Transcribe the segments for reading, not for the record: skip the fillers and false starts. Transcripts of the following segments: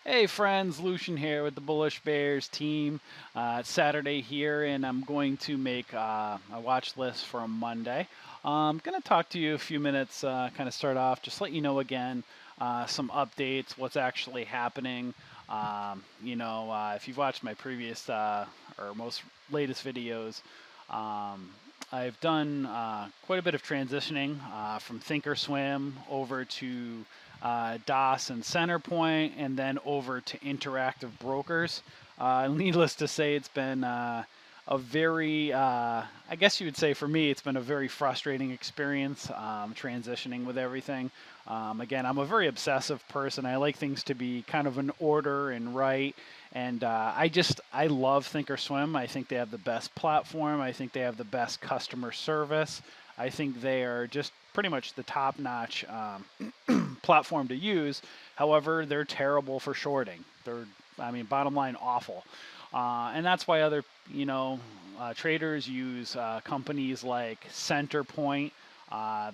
Hey friends, Lucian here with the Bullish Bears team. It's Saturday here, and I'm going to make a watch list for a Monday. I'm going to talk to you a few minutes, kind of start off, just let you know again some updates, what's actually happening. If you've watched my previous or most latest videos, um, I've done quite a bit of transitioning from Thinkorswim over to DOS and Centerpoint, and then over to interactive brokers. Needless to say, it's been a very, I guess you would say for me, it's been a very frustrating experience transitioning with everything. Again, I'm a very obsessive person. I like things to be kind of in order and right. And I love Thinkorswim. I think they have the best platform. I think they have the best customer service. I think they are just pretty much the top notch platform to use. However, they're terrible for shorting. Bottom line, awful. And that's why other, traders use companies like Centerpoint.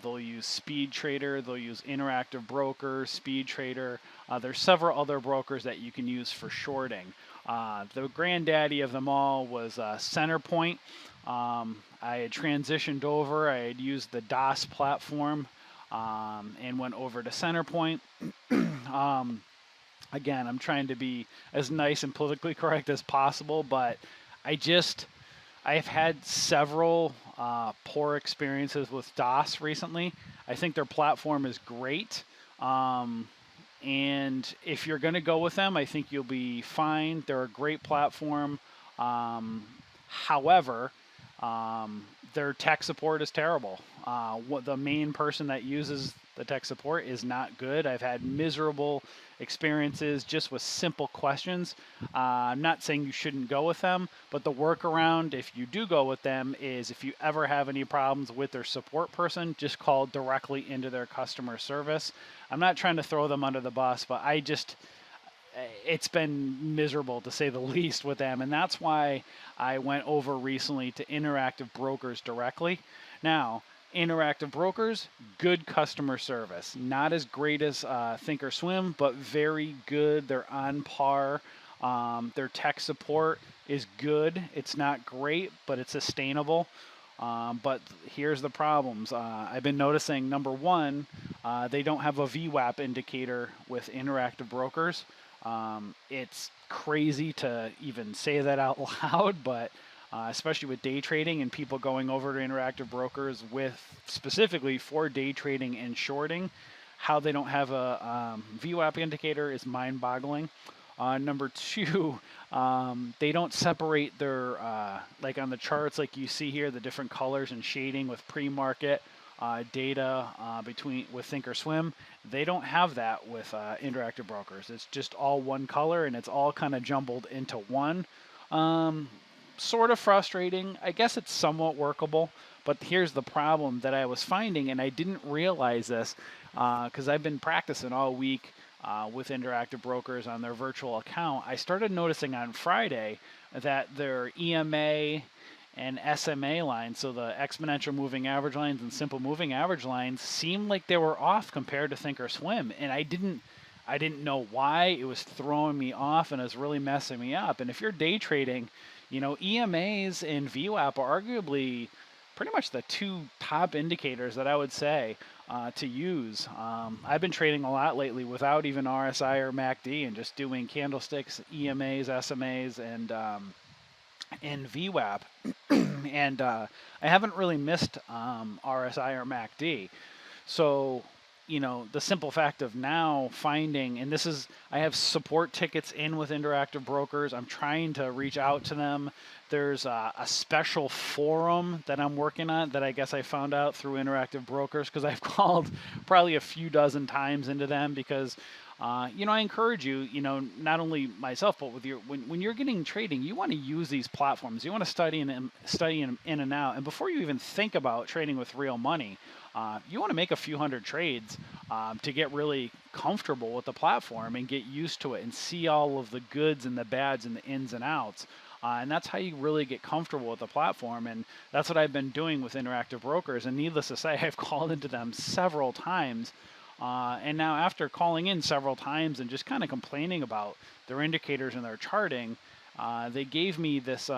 They'll use Speed Trader. They'll use Interactive Broker, Speed Trader. There's several other brokers that you can use for shorting. The granddaddy of them all was Centerpoint. I had transitioned over. I had used the DOS platform and went over to Centerpoint. um, Again, I'm trying to be as nice and politically correct as possible, but I just I've had several poor experiences with DOS recently. I think their platform is great. Um, and if you're going to go with them, I think you'll be fine. They're a great platform. Um, However, their tech support is terrible. What the main person that uses the tech support is not good. I've had miserable experiences just with simple questions. I'm not saying you shouldn't go with them, but the workaround, if you do go with them, is if you ever have any problems with their support person, just call directly into their customer service. I'm not trying to throw them under the bus, but it's been miserable to say the least with them. And that's why I went over recently to Interactive Brokers directly. Now, Interactive Brokers, good customer service. Not as great as Thinkorswim, but very good. They're on par. Their tech support is good. It's not great, but it's sustainable. But here's the problems. I've been noticing number one, they don't have a VWAP indicator with Interactive Brokers. It's crazy to even say that out loud, but especially with day trading and people going over to Interactive Brokers with specifically for day trading and shorting, how they don't have a VWAP indicator is mind boggling. Number two, they don't separate their, like on the charts, like you see here, the different colors and shading with pre-market data between with Thinkorswim. They don't have that with Interactive Brokers. It's just all one color and it's all kind of jumbled into one. Um, Sort of frustrating. I guess it's somewhat workable, but here's the problem that I was finding, and I didn't realize this because I've been practicing all week with Interactive Brokers on their virtual account. I started noticing on Friday that their EMA and SMA lines, so the exponential moving average lines and simple moving average lines, seemed like they were off compared to Thinkorswim, and I didn't know why. It was throwing me off and it was really messing me up. And if you're day trading, EMAs and VWAP are arguably pretty much the two top indicators that I would say to use. I've been trading a lot lately without even RSI or MACD and just doing candlesticks, EMAs, SMAs, and VWAP. And I haven't really missed RSI or MACD. So, the simple fact of now finding, and I have support tickets in with Interactive Brokers. I'm trying to reach out to them. There's a special forum that I'm working on that I guess I found out through Interactive Brokers because I've called probably a few dozen times into them because I encourage you, not only myself, but with when you're getting trading, you want to use these platforms. You want to study them in and out. And before you even think about trading with real money, you want to make a few hundred trades to get really comfortable with the platform and get used to it and see all of the goods and the bads and the ins and outs. And that's how you really get comfortable with the platform. And that's what I've been doing with Interactive Brokers. And needless to say, I've called into them several times And now after calling in several times and just kind of complaining about their indicators and their charting, they gave me this,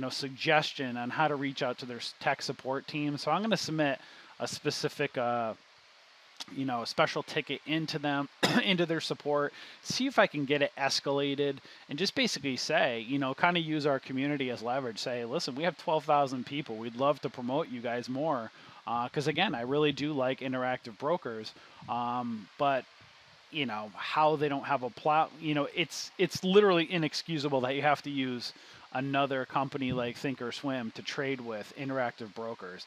suggestion on how to reach out to their tech support team. So I'm going to submit a specific, special ticket into them, into their support, see if I can get it escalated, and just basically say, kind of use our community as leverage. Say, listen, we have 12,000 people. We'd love to promote you guys more. Because again, I really do like interactive brokers. But how they don't have a plot, it's literally inexcusable that you have to use another company like Thinkorswim to trade with interactive brokers.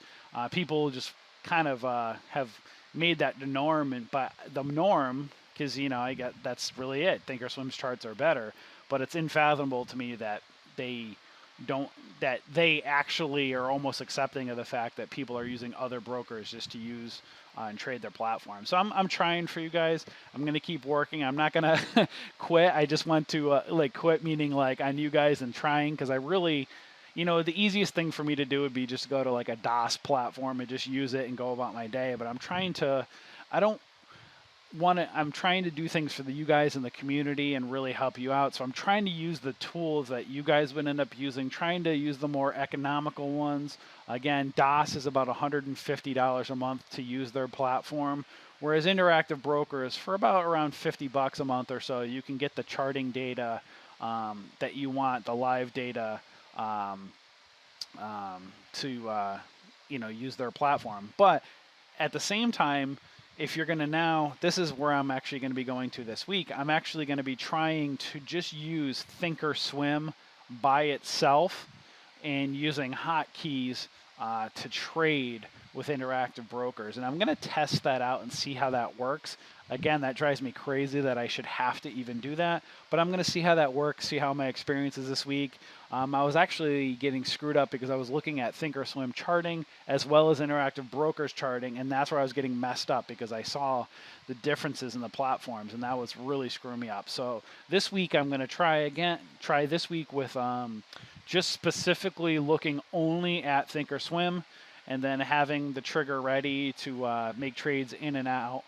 People just kind of have made that the norm, but the norm, because I get that's really it. Thinkorswim's charts are better, but it's unfathomable to me that they don't that they actually are almost accepting of the fact that people are using other brokers just to use and trade their platform. So I'm trying for you guys. I'm going to keep working. I'm not going to quit. I just want to quit, meaning like on you guys and trying, because I really, the easiest thing for me to do would be just go to like a DOS platform and just use it and go about my day. But I'm trying to do things for you guys in the community and really help you out. So I'm trying to use the tools that you guys would end up using, trying to use the more economical ones. Again, DOS is about $150 a month to use their platform, whereas interactive brokers for about around $50 a month or so, you can get the charting data that you want, the live data to use their platform. But at the same time, if you're going to now, this is where I'm actually going to be going to this week. I'm actually going to be trying to just use Thinkorswim by itself and using hotkeys to trade with interactive brokers. And I'm going to test that out and see how that works. Again, that drives me crazy that I should have to even do that, but I'm going to see how that works, see how my experience is this week. I was actually getting screwed up because I was looking at Thinkorswim charting as well as interactive brokers charting, and that's where I was getting messed up because I saw the differences in the platforms, and that was really screwing me up. So this week I'm going to try this week with just specifically looking only at Thinkorswim, and then having the trigger ready to make trades in and out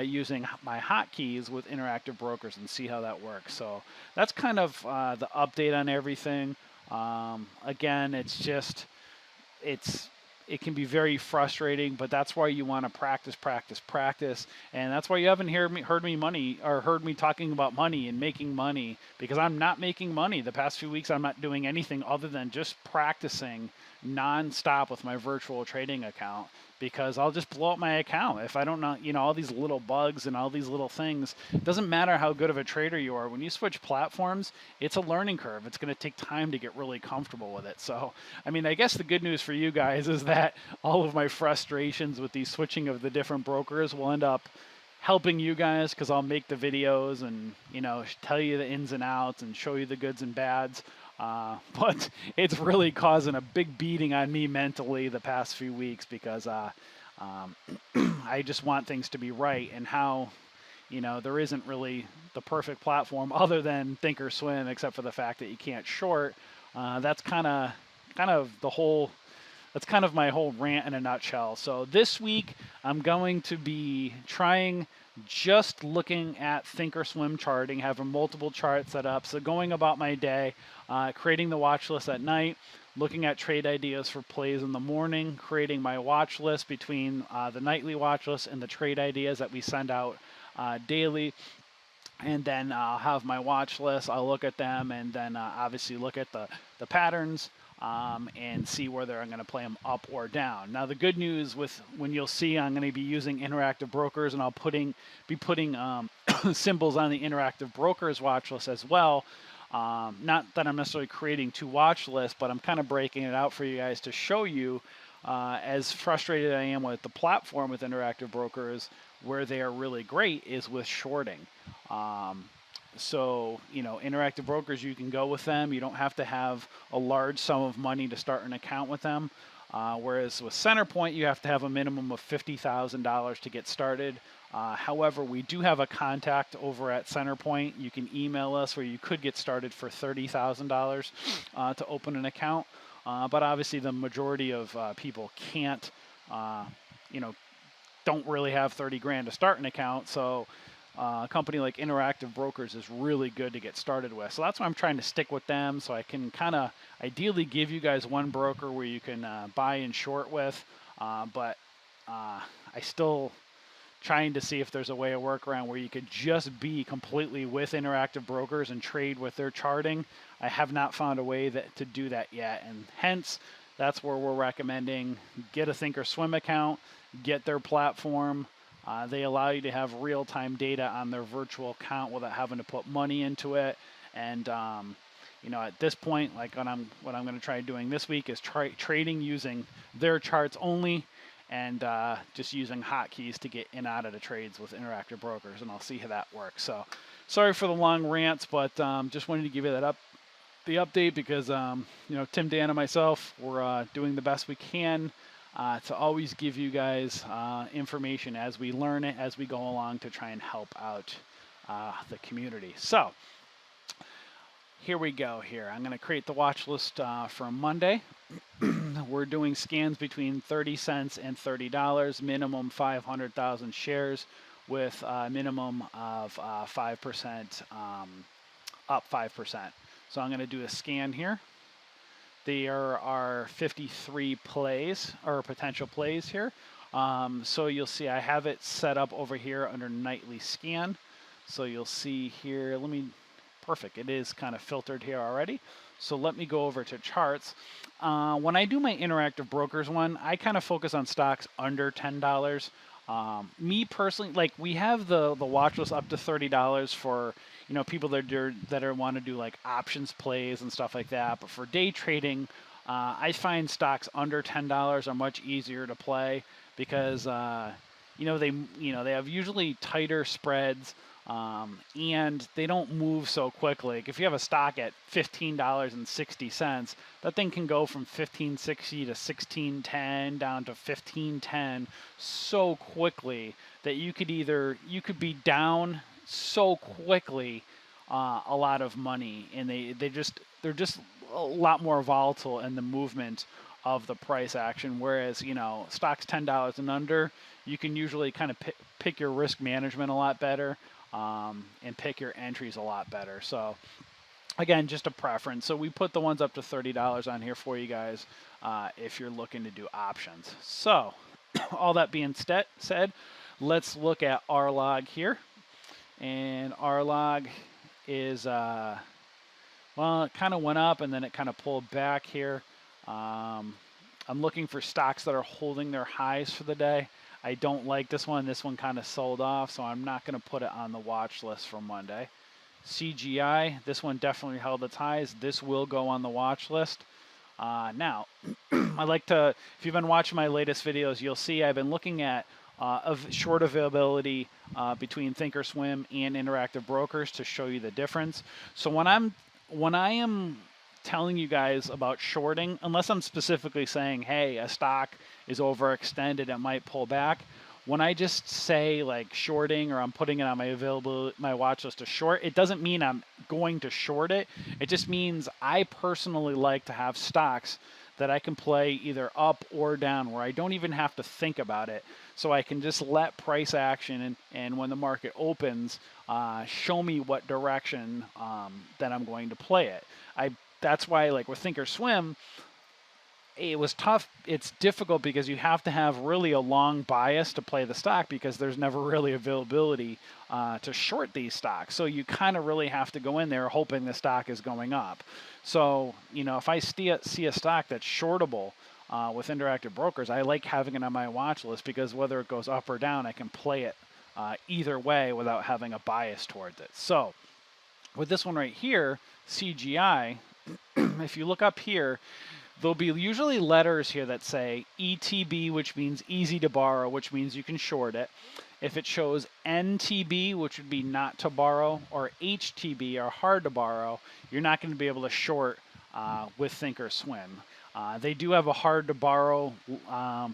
using my hotkeys with interactive brokers and see how that works. So that's kind of the update on everything. Again, it can be very frustrating, but that's why you want to practice, and that's why you haven't heard me talking about money and making money, because I'm not making money. The past few weeks, I'm not doing anything other than just practicing nonstop with my virtual trading account, because I'll just blow up my account if I don't know, all these little bugs and all these little things. It doesn't matter how good of a trader you are. When you switch platforms, it's a learning curve. It's going to take time to get really comfortable with it. So, I guess the good news for you guys is that all of my frustrations with the switching of the different brokers will end up helping you guys, because I'll make the videos and, tell you the ins and outs and show you the goods and bads. But it's really causing a big beating on me mentally the past few weeks, because I just want things to be right, and how, there isn't really the perfect platform other than Thinkorswim, except for the fact that you can't short. That's kind of my whole rant in a nutshell. So this week I'm going to be trying just looking at Thinkorswim charting, having multiple charts set up. So going about my day, creating the watch list at night, looking at trade ideas for plays in the morning, creating my watch list between the nightly watch list and the trade ideas that we send out daily. And then I'll have my watch list. I'll look at them, and then obviously look at the patterns and see whether I'm going to play them up or down. Now, the good news with when you'll see I'm going to be using interactive brokers, and I'll be putting symbols on the interactive brokers watch list as well. Not that I'm necessarily creating two watch lists, but I'm kind of breaking it out for you guys to show you as frustrated I am with the platform with interactive brokers. Where they are really great is with shorting. So, interactive brokers, you can go with them. You don't have to have a large sum of money to start an account with them. Whereas with Centerpoint, you have to have a minimum of $50,000 to get started. However, we do have a contact over at Centerpoint. You can email us where you could get started for $30,000 to open an account. But obviously the majority of people can't, don't really have 30 grand to start an account. So a company like Interactive Brokers is really good to get started with. So that's why I'm trying to stick with them, so I can kind of ideally give you guys one broker where you can buy and short with. But I still trying to see if there's a way of workaround where you could just be completely with Interactive Brokers and trade with their charting. I have not found a way to do that yet, and hence that's where we're recommending get a Thinkorswim account, get their platform. They allow you to have real-time data on their virtual account without having to put money into it. And you know, at this point, like what I'm going to try doing this week is trading using their charts only, and just using hotkeys to get in and out of the trades with Interactive Brokers, and I'll see how that works. So sorry for the long rants, but just wanted to give you the update because you know, Tim, Dan, and myself, we're doing the best we can to always give you guys information as we learn it, as we go along, to try and help out the community. So here we go here. I'm going to create the watch list for Monday. We're doing scans between 30 cents and $30, minimum 500,000 shares with a minimum of 5%, up 5%. So I'm going to do a scan here. There are 53 plays or potential plays here. So you'll see I have it set up over here under nightly scan. So you'll see here, perfect, it is kind of filtered here already. So let me go over to charts. When I do my Interactive Brokers one, I kind of focus on stocks under $10. Me personally, like, we have the watch list up to $30 for, you know, people that want to do like options plays and stuff like that. But for day trading, I find stocks under $10 are much easier to play because you know, they have usually tighter spreads. And they don't move so quickly. Like if you have a stock at $15.60, that thing can go from $15.60 to $16.10 down to $15.10 so quickly that you could be down so quickly a lot of money, and they're just a lot more volatile in the movement of the price action. Whereas, you know, stocks $10 and under, you can usually kind of pick your risk management a lot better. And pick your entries a lot better. So again, just a preference. So we put the ones up to $30 on here for you guys if you're looking to do options. So all that being said, let's look at our log here. And our log is, well, it kind of went up and then it kind of pulled back here. I'm looking for stocks that are holding their highs for the day. I don't like this one. This one kind of sold off, so I'm not going to put it on the watch list for Monday. CGI, this one definitely held its highs. This will go on the watch list. Now, I like to, if you've been watching my latest videos, you'll see I've been looking at of short availability between Thinkorswim and Interactive Brokers to show you the difference. So when I am telling you guys about shorting, unless I'm specifically saying, hey, a stock is overextended, it might pull back. When I just say like shorting, or I'm putting it on my watch list to short, it doesn't mean I'm going to short it. It just means I personally like to have stocks that I can play either up or down, where I don't even have to think about it. So I can just let price action and when the market opens, show me what direction that I'm going to play it. That's why, like with Thinkorswim, it was tough. It's difficult because you have to have really a long bias to play the stock because there's never really availability to short these stocks. So you kind of really have to go in there hoping the stock is going up. So, you know, if I see a stock that's shortable with Interactive Brokers, I like having it on my watch list because whether it goes up or down, I can play it either way without having a bias towards it. So with this one right here, CGI, if you look up here, there'll be usually letters here that say ETB, which means easy to borrow, which means you can short it. If it shows NTB, which would be not to borrow, or HTB, or hard to borrow, you're not going to be able to short with Thinkorswim. They do have a hard to borrow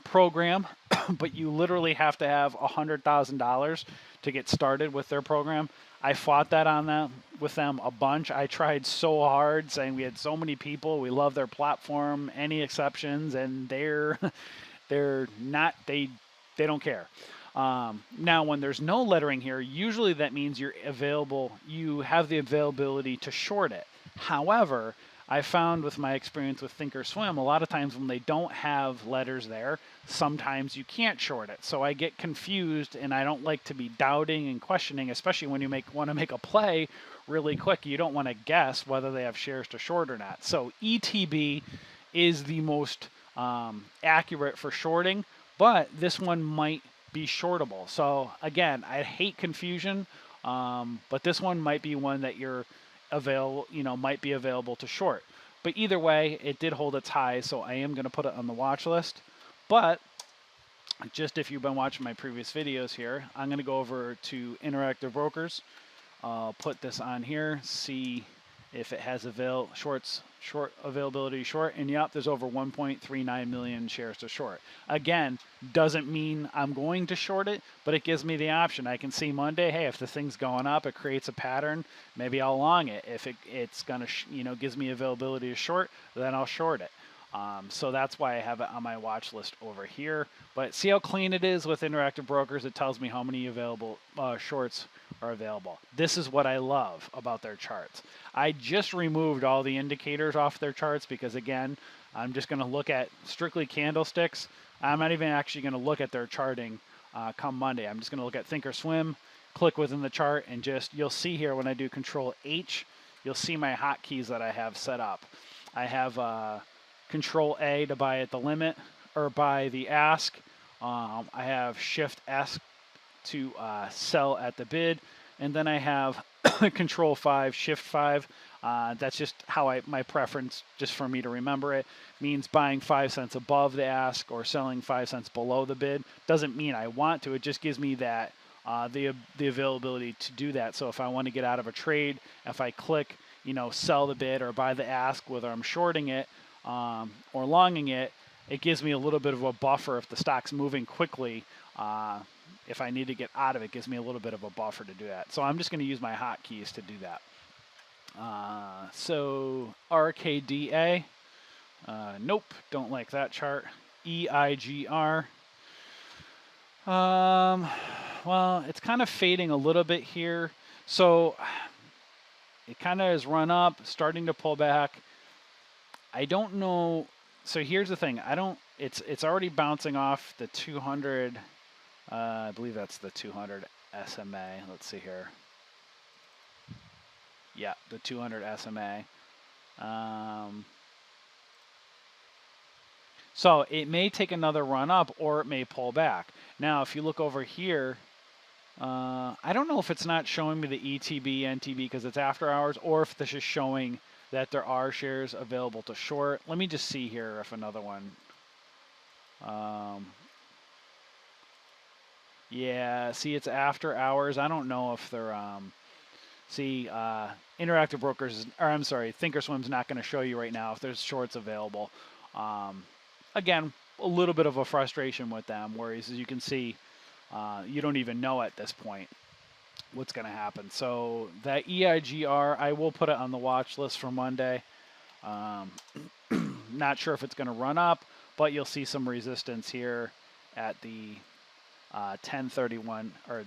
program, but you literally have to have $100,000 to get started with their program. I fought that with them a bunch. I tried so hard, saying we had so many people, we love their platform, any exceptions, and they don't care. Now, when there's no lettering here, usually that means you have the availability to short it. However, I found with my experience with Thinkorswim, a lot of times when they don't have letters there, sometimes you can't short it. So I get confused, and I don't like to be doubting and questioning, especially when you want to make a play really quick. You don't want to guess whether they have shares to short or not. So ETB is the most accurate for shorting, but this one might be shortable. So again, I hate confusion, but this one might be one that might be available to short. But either way, it did hold its high, so I am going to put it on the watch list. But just if you've been watching my previous videos here, I'm going to go over to Interactive Brokers. I'll put this on here, see if it has short availability short, and yep, there's over 1.39 million shares to short. Again, doesn't mean I'm going to short it, but it gives me the option. I can see Monday, hey, if the thing's going up, it creates a pattern, maybe I'll long it. If it's gonna gives me availability to short, then I'll short it. So that's why I have it on my watch list over here. But see how clean it is with Interactive Brokers? It tells me how many available shorts are available. This is what I love about their charts. I just removed all the indicators off their charts because, again, I'm just going to look at strictly candlesticks. I'm not even actually going to look at their charting come Monday. I'm just going to look at Thinkorswim, click within the chart, and you'll see here when I do Control H, you'll see my hotkeys that I have set up. I have Control A to buy at the limit or buy the ask. I have Shift S to sell at the bid, and then I have Control 5, Shift 5. That's just how my preference, just for me to remember it, means buying 5 cents above the ask or selling 5 cents below the bid. Doesn't mean I want to. It just gives me that the availability to do that. So if I want to get out of a trade, if I click, sell the bid or buy the ask, whether I'm shorting it or longing it, it gives me a little bit of a buffer if the stock's moving quickly. If I need to get out of it, gives me a little bit of a buffer to do that. So I'm just going to use my hotkeys to do that. So RKDA, nope, don't like that chart. EIGR, well, it's kind of fading a little bit here. So it kind of has run up, starting to pull back. I don't know. So here's the thing. It's already bouncing off the 200. I believe that's the 200 SMA. Let's see here. Yeah, the 200 SMA. So it may take another run up or it may pull back. Now, if you look over here, I don't know if it's not showing me the ETB, NTB because it's after hours, or if this is showing that there are shares available to short. Let me just see here if another one. Yeah, see, it's after hours. I don't know if they're Interactive Brokers, or I'm sorry, Thinkorswim's not going to show you right now if there's shorts available. Again, a little bit of a frustration with them, whereas as you can see, you don't even know at this point what's going to happen. So that EIGR, I will put it on the watch list for Monday. Not sure if it's going to run up, but you'll see some resistance here at the 1031 or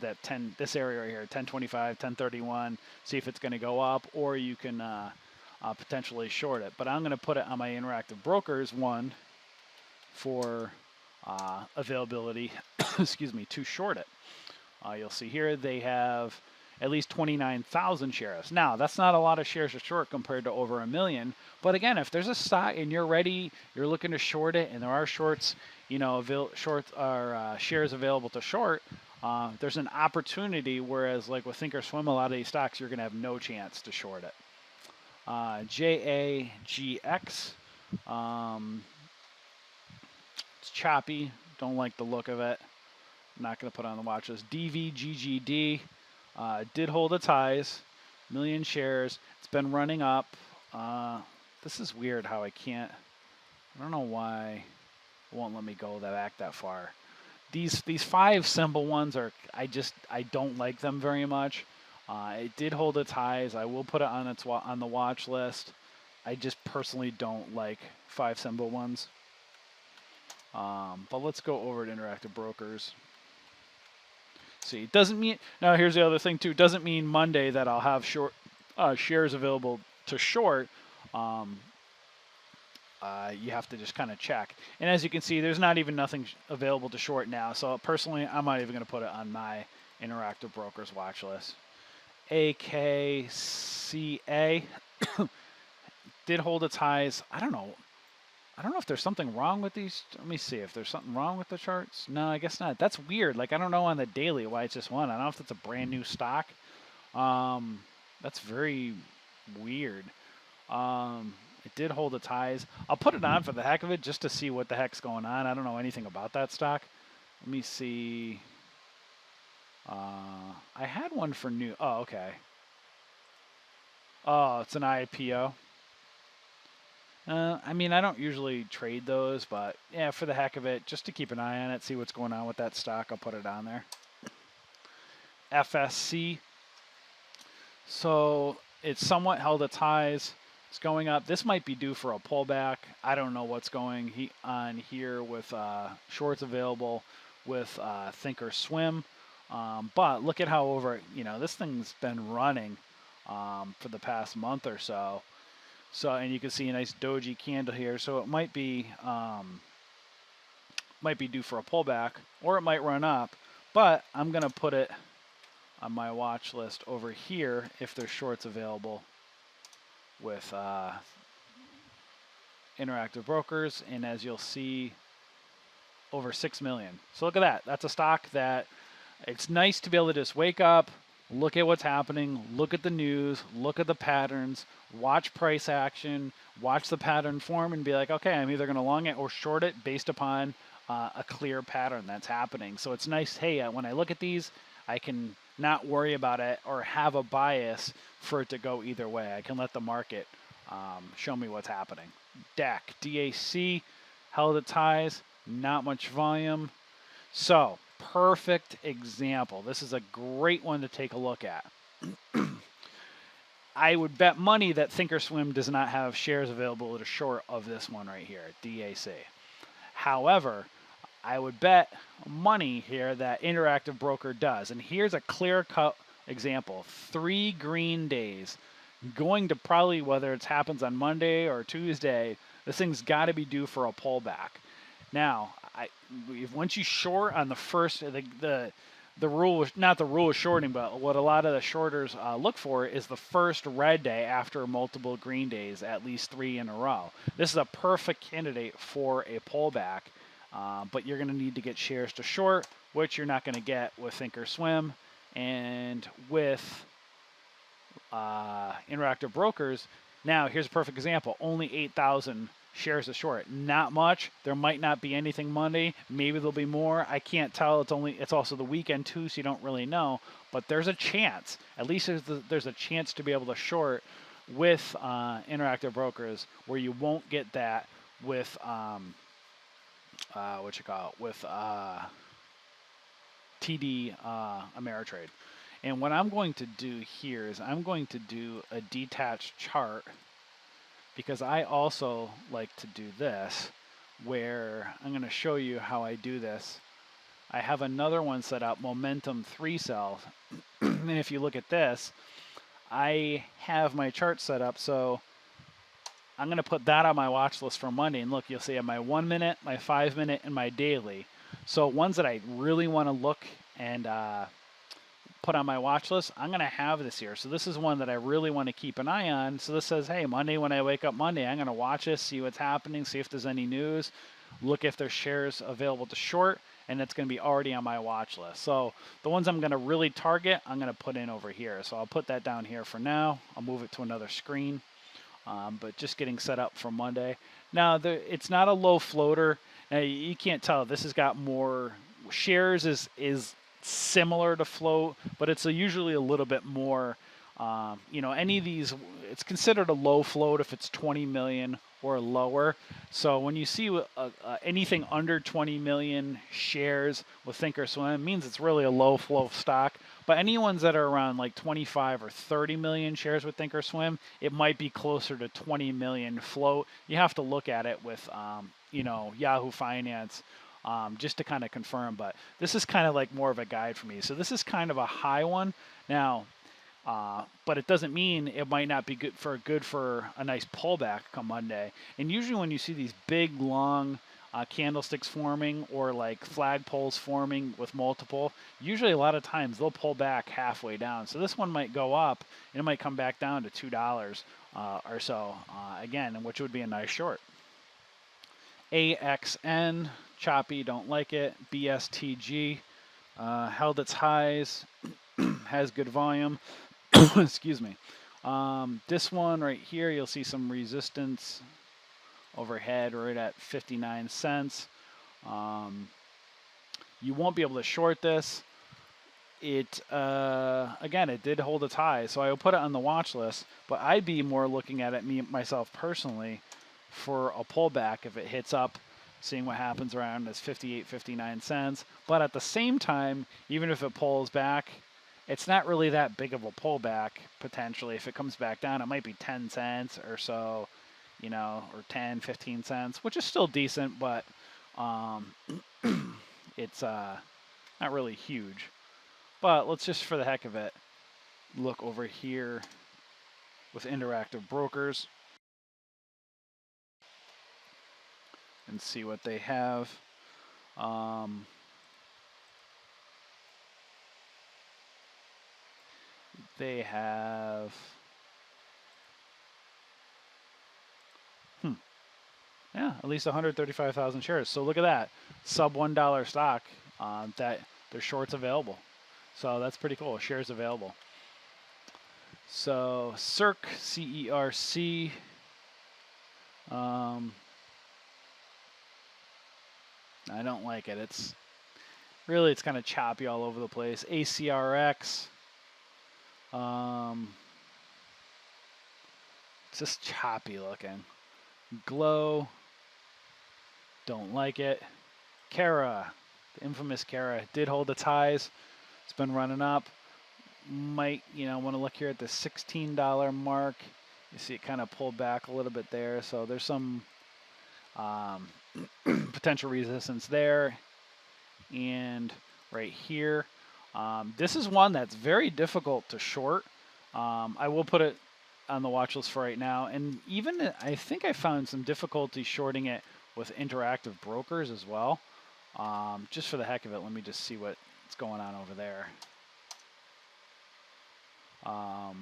this area right here, 1025, 1031. See if it's going to go up, or you can potentially short it. But I'm going to put it on my Interactive Brokers one for availability, excuse me, to short it. You'll see here they have at least 29,000 shares. Now, that's not a lot of shares to short compared to over 1 million. But again, if there's a stock and you're ready, you're looking to short it, and there are shorts, shares available to short, there's an opportunity. Whereas, like with Thinkorswim, a lot of these stocks, you're going to have no chance to short it. JAGX, it's choppy. Don't like the look of it. I'm not going to put it on the watch list. DVGGD did hold its highs, million shares. It's been running up. This is weird how I don't know why it won't let me go back that far. These 5 symbol ones I don't like them very much. It did hold its highs. I will put it on the watch list. I just personally don't like 5 symbol ones. But let's go over to Interactive Brokers. See, it doesn't mean, now here's the other thing too, it doesn't mean Monday that I'll have short shares available to short. Um, you have to just kind of check. And as you can see, there's not even nothing available to short now. So personally, I'm not even going to put it on my Interactive Brokers watch list. AKCA did hold its highs. I don't know. I don't know if there's something wrong with these. Let me see if there's something wrong with the charts. No, I guess not. That's weird. Like, I don't know on the daily why it's just one. I don't know if it's a brand new stock. That's very weird. It did hold its highs. I'll put it on for the heck of it just to see what the heck's going on. I don't know anything about that stock. Let me see. I had one for new. Oh, okay. Oh, it's an IPO. I mean, I don't usually trade those, but yeah, for the heck of it, just to keep an eye on it, see what's going on with that stock, I'll put it on there. FSC. So it's somewhat held its highs. It's going up. This might be due for a pullback. I don't know what's going on here with shorts available with Thinkorswim. But look at how this thing's been running for the past month or so. So, and you can see a nice doji candle here. So it might be due for a pullback, or it might run up. But I'm gonna put it on my watch list over here if there's shorts available with Interactive Brokers. And as you'll see, over 6 million. So look at that. That's a stock that it's nice to be able to just wake up, look at what's happening, look at the news, look at the patterns, watch price action, watch the pattern form, and be like, okay, I'm either going to long it or short it based upon a clear pattern that's happening. So it's nice, hey, when I look at these, I can not worry about it or have a bias for it to go either way. I can let the market show me what's happening. DAC held its highs, not much volume. So, perfect example. This is a great one to take a look at. I would bet money that Thinkorswim does not have shares available to short of this one right here, DAC. However, I would bet money here that Interactive Broker does. And here's a clear-cut example. 3 green days. Going to probably, whether it happens on Monday or Tuesday, this thing's got to be due for a pullback. Now, once you short on the first, the rule, not the rule of shorting, but what a lot of the shorters look for is the first red day after multiple green days, at least 3 in a row. This is a perfect candidate for a pullback, but you're going to need to get shares to short, which you're not going to get with Thinkorswim and with Interactive Brokers. Now, here's a perfect example. Only 8,000 shares to short. Not much. There might not be anything Monday. Maybe there'll be more. I can't tell. It's also the weekend too, so you don't really know. But there's a chance. At least there's a chance to be able to short with Interactive Brokers, where you won't get that with TD Ameritrade. And what I'm going to do here is I'm going to do a detached chart, because I also like to do this, where I'm going to show you how I do this. I have another one set up, Momentum 3 cell. And if you look at this, I have my chart set up. So I'm going to put that on my watch list for Monday. And look, you'll see I have my 1 minute, my 5 minute, and my daily. So ones that I really want to look and put on my watch list, I'm going to have this here. So this is one that I really want to keep an eye on. So this says, hey, Monday, when I wake up Monday, I'm going to watch this, see what's happening, see if there's any news, look if there's shares available to short, and it's going to be already on my watch list. So the ones I'm going to really target, I'm going to put in over here. So I'll put that down here for now. I'll move it to another screen, but just getting set up for Monday. Now, it's not a low floater. Now, you can't tell. This has got more shares is similar to float, but it's usually a little bit more, any of these, it's considered a low float if it's 20 million or lower. So when you see anything under 20 million shares with Thinkorswim, it means it's really a low flow stock. But any ones that are around like 25 or 30 million shares with Thinkorswim, it might be closer to 20 million float. You have to look at it with, Yahoo Finance, just to kind of confirm. But this is kind of like more of a guide for me. So this is kind of a high one now, but it doesn't mean it might not be good for a nice pullback come Monday. And usually when you see these big long candlesticks forming or like flagpoles forming with multiple, usually a lot of times they'll pull back halfway down. So this one might go up and it might come back down to $2 or so again, which would be a nice short. AXN, choppy, don't like it. BSTG, held its highs, has good volume. Excuse me. This one right here, you'll see some resistance overhead right at 59 cents. You won't be able to short this. It again, it did hold its high, so I will put it on the watch list. But I'd be more looking at it myself personally for a pullback if it hits up, seeing what happens around this 58, 59 cents. But at the same time, even if it pulls back, it's not really that big of a pullback potentially. If it comes back down, it might be 10 cents or so, you know, or 10, 15 cents, which is still decent, but it's not really huge. But let's just, for the heck of it, look over here with Interactive Brokers and see what they have. They have yeah, at least 135,000 shares. So look at that, sub $1 stock that there's shorts available. So that's pretty cool. Shares available. So CERC, CERC. I don't like it. It's kind of choppy all over the place. ACRX. It's just choppy looking. Glow. Don't like it. Cara, the infamous Cara, did hold its highs. It's been running up. Might, want to look here at the $16 mark. You see it kind of pulled back a little bit there. So there's some potential resistance there. And right here, this is one that's very difficult to short. I will put it on the watch list for right now. And even I think I found some difficulty shorting it with Interactive Brokers as well. Just for the heck of it, let me just see what's going on over there. Let's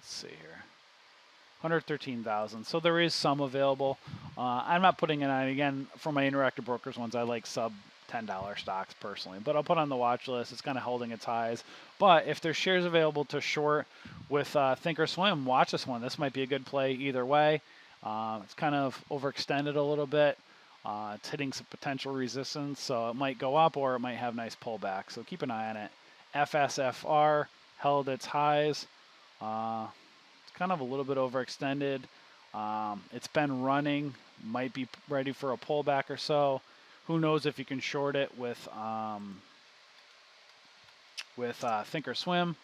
see here. 113,000. So there is some available. I'm not putting it on, again, for my Interactive Brokers ones, I like sub $10 stocks personally. But I'll put on the watch list. It's kind of holding its highs. But if there's shares available to short with Thinkorswim, watch this one. This might be a good play either way. It's kind of overextended a little bit. It's hitting some potential resistance, so it might go up or it might have nice pullback. So keep an eye on it. FSFR held its highs. It's kind of a little bit overextended. It's been running, might be ready for a pullback or so. Who knows if you can short it with Thinkorswim,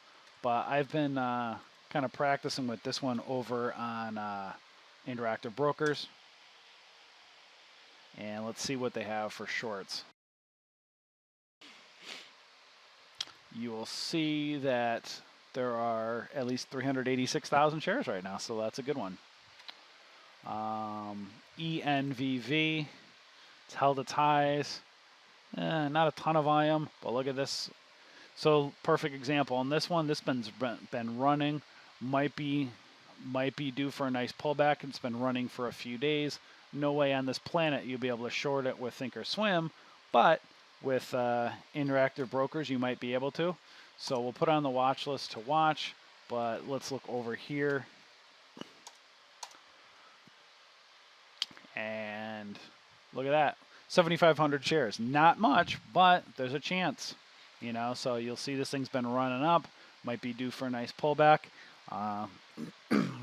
but I've been kind of practicing with this one over on Interactive Brokers. And let's see what they have for shorts. You will see that there are at least 386,000 shares right now, so that's a good one. ENVV, it's held its highs. Not a ton of volume, but look at this. So perfect example on this one. This been running, might be due for a nice pullback. It's been running for a few days. No way on this planet you'll be able to short it with Thinkorswim, but with Interactive Brokers you might be able to. So we'll put on the watch list to watch, but let's look over here. And look at that, 7,500 shares. Not much, but there's a chance. So you'll see this thing's been running up, might be due for a nice pullback.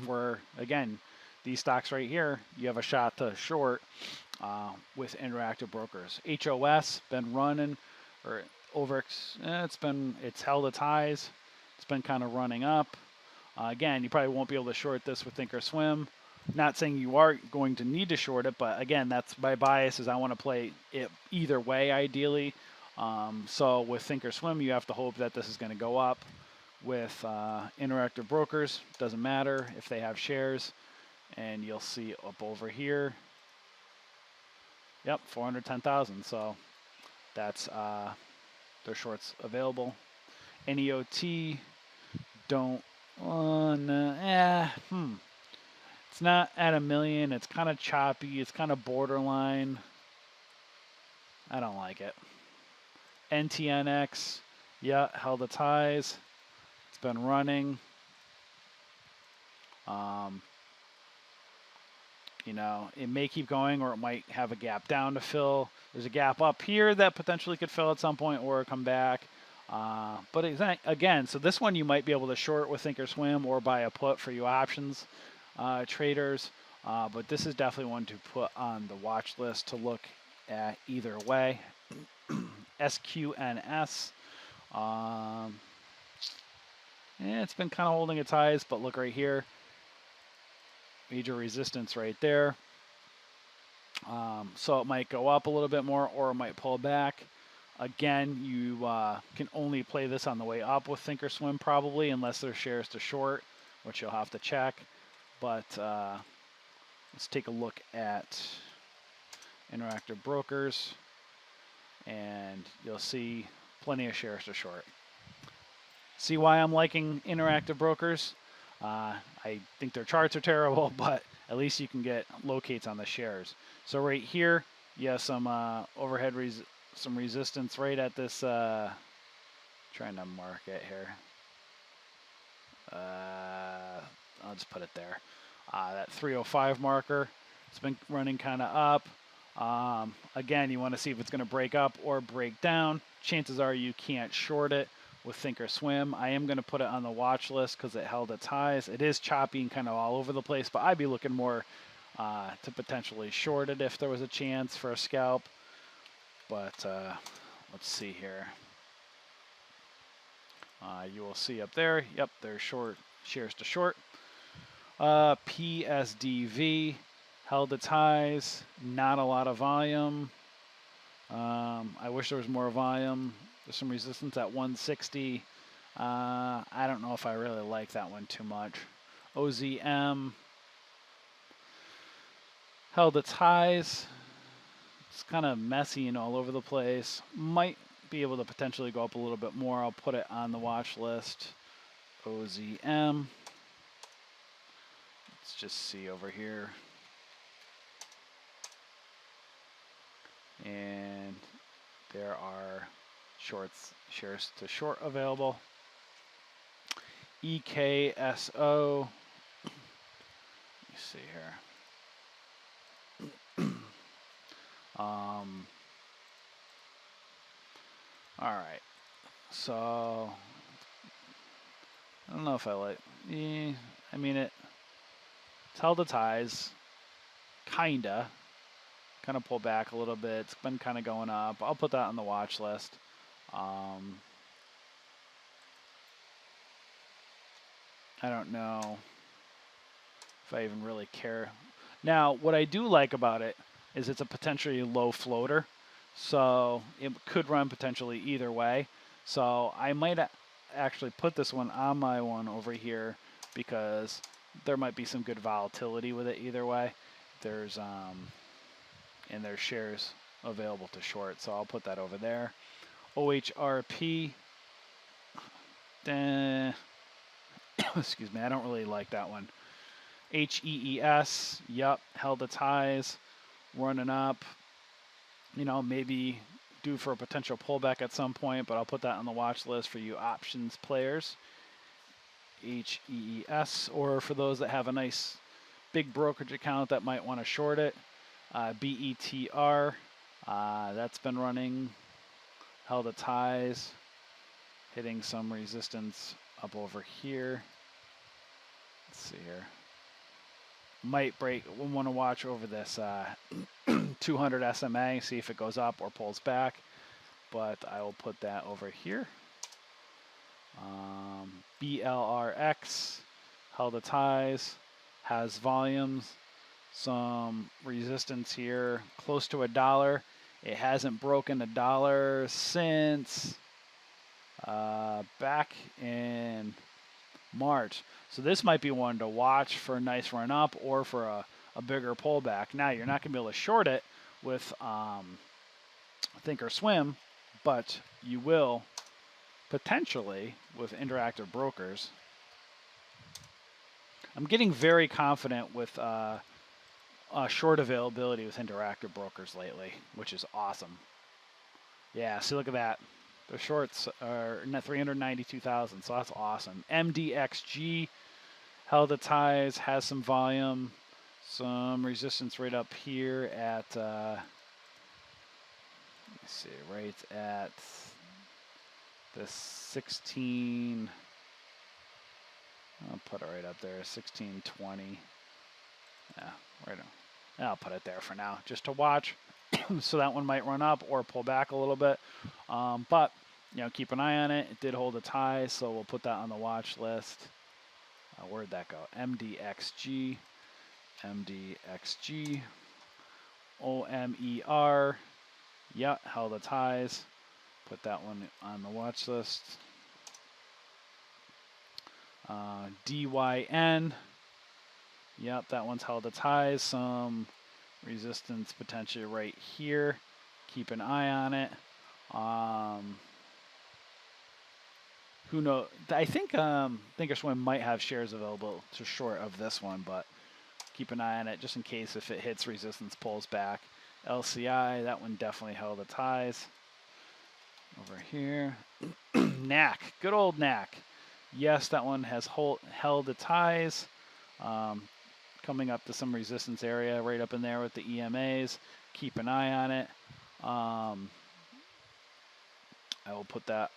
Where, again, these stocks right here, you have a shot to short with Interactive Brokers. HOS, been running, or it's held its highs. It's been kind of running up. Again, you probably won't be able to short this with Thinkorswim, Not saying you are going to need to short it, but again, that's my bias is I want to play it either way, ideally. So with Thinkorswim, you have to hope that this is going to go up. With Interactive Brokers, doesn't matter if they have shares, and you'll see up over here. Yep, 410,000. So that's their shorts available. NEOT don't. It's not at 1 million. It's kind of choppy. It's kind of borderline. I don't like it. NTNX, yeah, held its highs. It's been running. You know, it may keep going or it might have a gap down to fill. There's a gap up here that potentially could fill at some point or come back. But again, so this one you might be able to short with Thinkorswim or buy a put for you options traders. But this is definitely one to put on the watch list to look at either way. SQNS. It's been kind of holding its highs, but look right here. Major resistance right there. So it might go up a little bit more or it might pull back. Again, you can only play this on the way up with Thinkorswim probably, unless there's shares to short, which you'll have to check. But let's take a look at Interactive Brokers, and you'll see plenty of shares to short. See why I'm liking Interactive Brokers? I think their charts are terrible, but at least you can get locates on the shares. So right here, you have some overhead, some resistance right at this. Trying to mark it here. I'll just put it there. That 305 marker. It's been running kind of up. Again, you want to see if it's going to break up or break down. Chances are you can't short it with Thinkorswim. I am going to put it on the watch list because it held its highs. It is choppy and kind of all over the place, but I'd be looking more to potentially short it if there was a chance for a scalp. But let's see here. You will see up there. Yep, there's short shares to short. PSDV held its highs. Not a lot of volume. I wish there was more volume. There's some resistance at 160. I don't know if I really like that one too much. OZM held its highs. It's kind of messy and all over the place. Might be able to potentially go up a little bit more. I'll put it on the watch list. OZM. Let's just see over here. And there are shares to short available. EKSO. Let me see here. All right. So I don't know if I like. I mean it's held its highs. Kind of pulled back a little bit. It's been kind of going up. I'll put that on the watch list. I don't know if I even really care. Now, what I do like about it is it's a potentially low floater, so it could run potentially either way. So I might actually put this one on my one over here because there might be some good volatility with it either way. There's and there's shares available to short, so I'll put that over there. OHRP. Excuse me, I don't really like that one. HEES, yep, held its highs, running up. You know, maybe due for a potential pullback at some point, but I'll put that on the watch list for you options players. HEES, or for those that have a nice big brokerage account that might want to short it. BETR, that's been running, held its highs, hitting some resistance up over here. Let's see here. Might break. We want to watch over this 200 SMA, see if it goes up or pulls back. But I will put that over here. BLRX held its highs, has volumes. some resistance here close to $1. It hasn't broken $1 since back in March. So this might be one to watch for a nice run up or for a bigger pullback. Now, you're not going to be able to short it with Thinkorswim, but you will potentially with interactive brokers. I'm getting very confident with short availability with interactive brokers lately, which is awesome. Yeah, see, look at that. The shorts are 392,000, so that's awesome. MDXG held its highs, has some volume, some resistance right up here at, let me see, right at the 16, I'll put it right up there, 1620. Yeah, right on. I'll put it there for now, just to watch. So that one might run up or pull back a little bit. But, keep an eye on it. It did hold its high, so we'll put that on the watch list. Where'd that go? MDXG. MDXG. OMER. Yeah, held its highs. Put that one on the watch list. DYN. Yep, that one's held its highs. Some resistance potentially right here. Keep an eye on it. Who knows? I think Thinkorswim might have shares available to short of this one, but keep an eye on it just in case if it hits resistance, pulls back. LCI, that one definitely held its highs. Over here. NAC, good old NAC. Yes, that one has held its highs. Coming up to some resistance area right up in there with the EMAs. Keep an eye on it. I will put that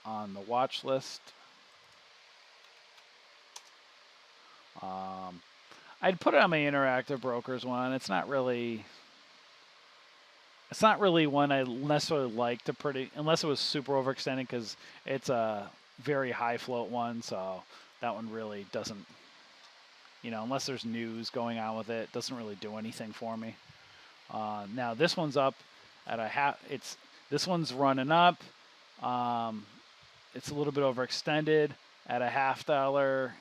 on the watch list. I'd put it on my interactive brokers one. It's not really one I necessarily like to predict unless it was super overextended because it's a very high float one. So that one really doesn't, unless there's news going on with it, doesn't really do anything for me. Now this one's up at a half. This one's running up. It's a little bit overextended at a $0.50,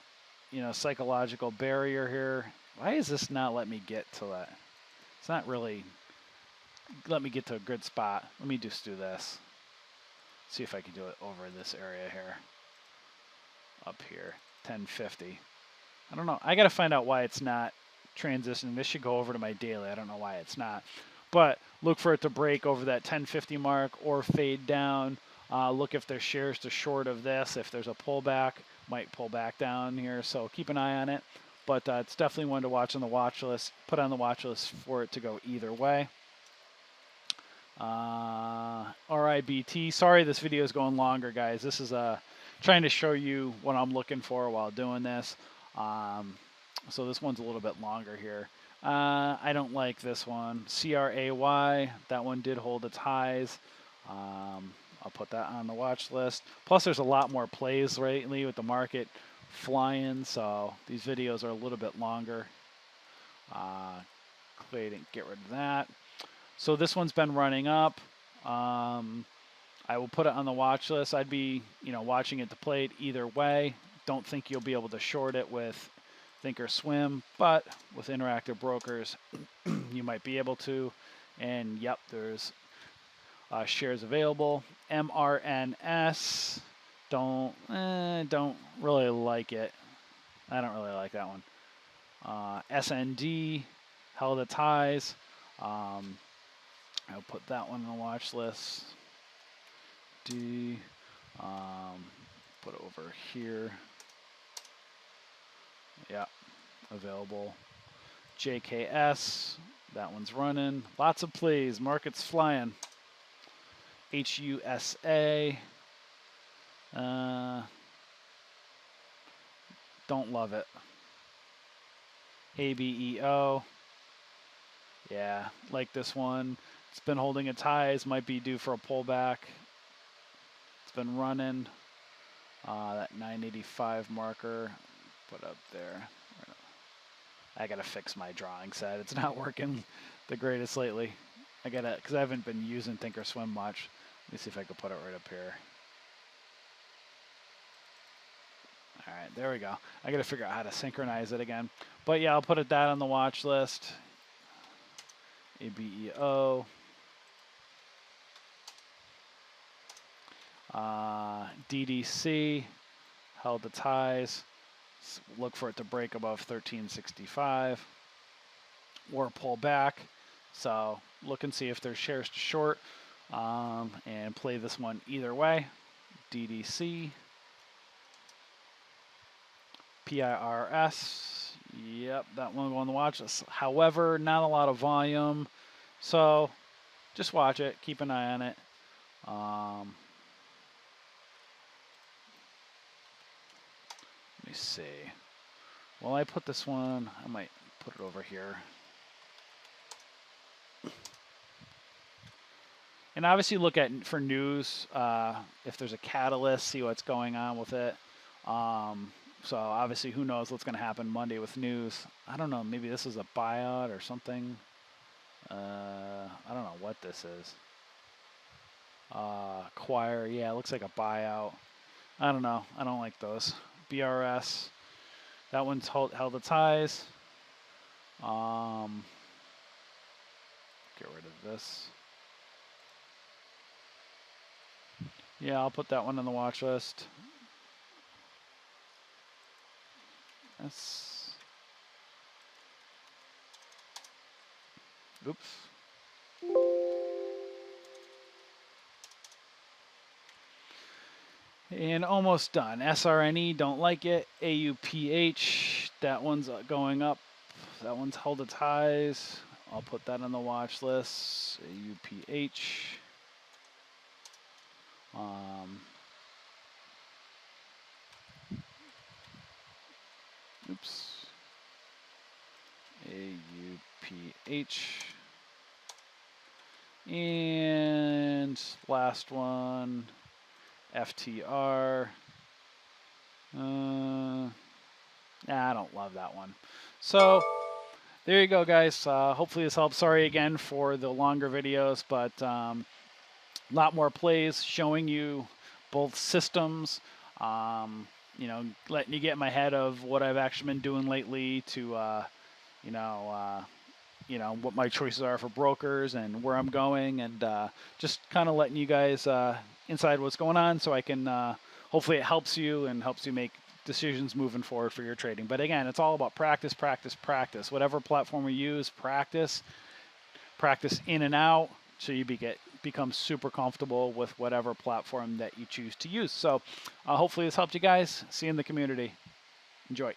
psychological barrier here. Why is this not letting me get to that? It's not really let me get to a good spot. Let me just do this. See if I can do it over this area here. Up here, 1050. I don't know. I got to find out why it's not transitioning. This should go over to my daily. I don't know why it's not. But look for it to break over that 1050 mark or fade down. Look if there's shares to short of this. If there's a pullback, might pull back down here. So keep an eye on it. But it's definitely one to watch on the watch list. Put on the watch list for it to go either way. RIBT. Sorry this video is going longer, guys. This is trying to show you what I'm looking for while doing this. So this one's a little bit longer here. I don't like this one. CRAY, that one did hold its highs. I'll put that on the watch list. Plus, there's a lot more plays lately with the market flying, so these videos are a little bit longer. Get rid of that. So this one's been running up. I will put it on the watch list. I'd be, watching it to play it either way. Don't think you'll be able to short it with Thinkorswim, but with interactive brokers, you might be able to. And yep, there's shares available. MRNS, don't really like it. I don't really like that one. SND held its highs. I'll put that one on the watch list. D, put it over here. Yeah, available. JKS, that one's running. Lots of plays. Market's flying. HUSA. Don't love it. ABEO. Yeah, like this one. It's been holding its highs. Might be due for a pullback. It's been running. That 985 marker. Put up there. I gotta fix my drawing set. It's not working the greatest lately. I gotta, because I haven't been using Thinkorswim much. Let me see if I can put it right up here. All right, there we go. I gotta figure out how to synchronize it again. But yeah, I'll put that on the watch list. ABEO. DDC held its highs. Look for it to break above 1365 or pull back. So look and see if there's shares to short, and play this one either way. DDC, PIRS. Yep, that one will go on the watch list. However, not a lot of volume, so just watch it. Keep an eye on it. Let me see. Well, I put this one, I might put it over here. And obviously look at for news, if there's a catalyst, see what's going on with it. So obviously who knows what's going to happen Monday with news. I don't know, maybe this is a buyout or something. I don't know what this is. Acquire, yeah, it looks like a buyout. I don't know, I don't like those. BRS, that one's held its highs. Get rid of this. Yeah, I'll put that one on the watch list. That's... Oops. And almost done. SRNE, don't like it. AUPH, that one's going up. That one's held its highs. I'll put that on the watch list. AUPH. Oops. AUPH. And last one, FTR. I don't love that one. So there you go, guys. Hopefully this helps. Sorry again for the longer videos, but a lot more plays showing you both systems. You know, letting you get in my head of what I've actually been doing lately to, you know, what my choices are for brokers and where I'm going, and just kind of letting you guys inside what's going on, so I can hopefully it helps you and helps you make decisions moving forward for your trading. But again, it's all about practice, practice, practice. Whatever platform we use, practice in and out, so you become super comfortable with whatever platform that you choose to use. So hopefully this helped you guys. See you in the community. Enjoy.